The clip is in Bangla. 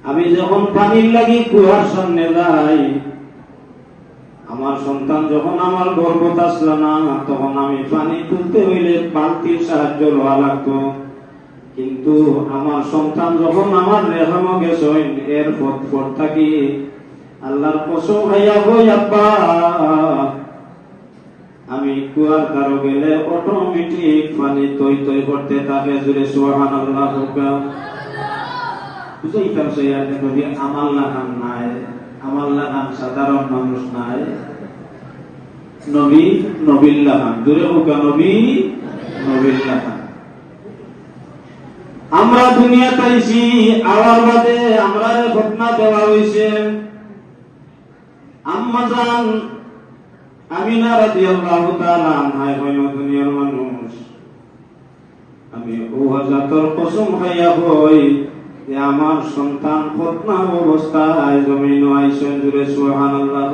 আমি যখন পানির লাগি কুয়ার সামনে যাই, আমার সন্তান যখন আমার গর্ভত আসলো না, তখন আমি পানি তুলতে হইলে বালতির সাহায্য লওয়া লাগতো। কিন্তু আমার সন্তান যখন আমার রেহাম গেছে, এর পর থাকি আল্লাহর কসম খাইয়া কই, আব্বা আমি কুয়ার কারো গেলে অটোমেটিক পানি তৈ তৈ করতে থাকে। জুড়ে সুবহানাল্লাহ। বুঝাইতাম সে নবী আমার লাগান নাই, আমার লাগান সাধারণ মানুষ নাই, নবী নবীর লাগান। জুড়ে হোকা নবী নবীর লাগান। আমরা দুনিয়া পাইছি, আওয়ার বাদে আমরা ঘটনা দেওয়া হয়েছে। আম্মা জান আমিনা রাদিয়াল্লাহু তাআলা আনহা হইল দুনিয়ার মানুষ। আমি ও হযরতের কসম খাইয়া কই যে আমার সন্তান ফতনা অবস্থায় জমিন আইসেন। জুড়ে সুবহানাল্লাহ।